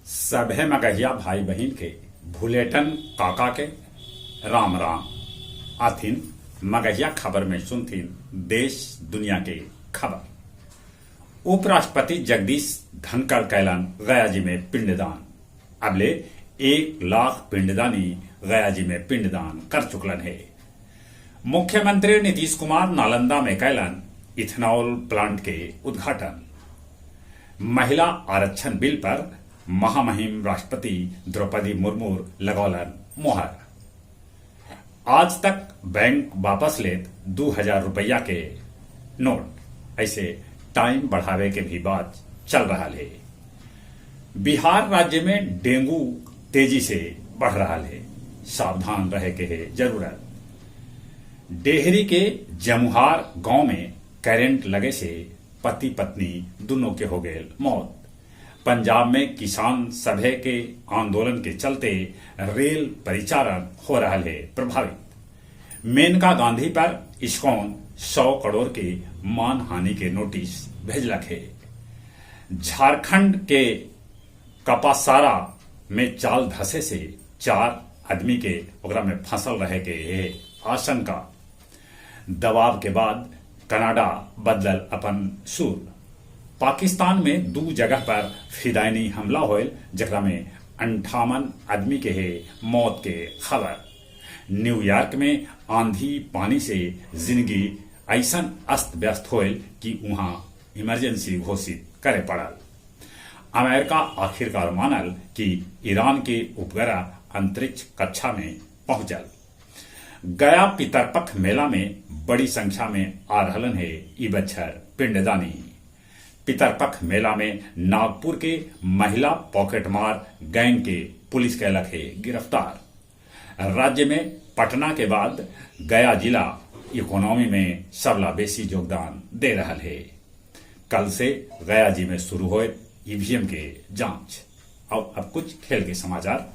सभे मगहिया भाई बहन के भुलेटन काका के राम राम आथिन मगहिया खबर में सुनथिन देश दुनिया के खबर। उपराष्ट्रपति जगदीश धनखड़ कैलन गया जी में पिंडदान। अबले 1 लाख पिंडदानी गया जी में पिंडदान कर चुकलन है। मुख्यमंत्री नीतीश कुमार नालंदा में कैलन इथेनॉल प्लांट के उद्घाटन। महिला आरक्षण बिल पर महामहिम राष्ट्रपति द्रौपदी मुर्मू लगौलन मोहर। आज तक बैंक वापस लेत 2000 रुपया के नोट, ऐसे टाइम बढ़ावे के भी बात चल रहा है। बिहार राज्य में डेंगू तेजी से बढ़ रहा है, सावधान रहे के है जरूरत। डेहरी के जमुहार गांव में करंट लगे से पति पत्नी दोनों के हो गए मौत। पंजाब में किसान सभे के आंदोलन के चलते रेल परिचालन हो रहा है प्रभावित। मेनका गांधी पर इस्कॉन 100 करोड़ के मानहानि के नोटिस भेजलक है। झारखंड के कपासारा में चाल धसे से 4 आदमी के ओकरा में फंसल रहे के है आशंका। दबाव के बाद कनाडा बदलल अपन सुर। पाकिस्तान में 2 जगह पर फिदायनी हमला होल, जकरा में 58 आदमी के है मौत के खबर। न्यूयॉर्क में आंधी पानी से जिंदगी ऐसन अस्त व्यस्त होल कि वहां इमरजेंसी घोषित करे पड़ल। अमेरिका आखिरकार मानल कि ईरान के उपग्रह अंतरिक्ष कक्षा में पहुंचल। गया पितरपक्ष मेला में बड़ी संख्या में आ रहलन है ई बच्छर पिंडदानी। पितरपक्ष मेला में नागपुर के महिला पॉकेटमार गैंग के पुलिस कैलक है गिरफ्तार। राज्य में पटना के बाद गया जिला इकोनॉमी में सबला बेसी योगदान दे रहा है। कल से गया जी में शुरू हुए ईवीएम के जांच। अब कुछ खेल के समाचार।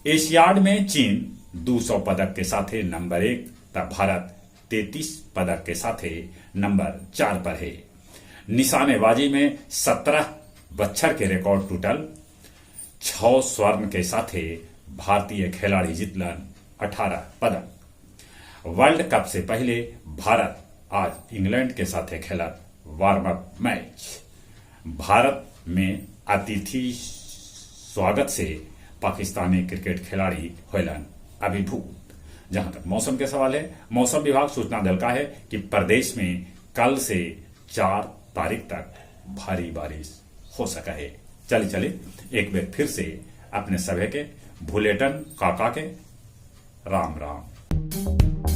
एशियाड में चीन 200 पदक के साथ नंबर 1 तब भारत 33 पदक के साथ नंबर 4 पर है। निशानेबाजी में 17 बच्छर के रिकॉर्ड टूटल। 6 स्वर्ण के साथ भारतीय खिलाड़ी जीतलन 18 पदक। वर्ल्ड कप से पहले भारत आज इंग्लैंड के साथ खेलत वार्म अप मैच। भारत में अतिथि स्वागत से पाकिस्तानी क्रिकेट खिलाड़ी होलन अभिभूत। जहां तक मौसम के सवाल है, मौसम विभाग सूचना दिलका है कि प्रदेश में कल से 4 तारीख तक भारी बारिश हो सका है। चलिए एक बार फिर से अपने सभी के भुलेटन काका के राम राम।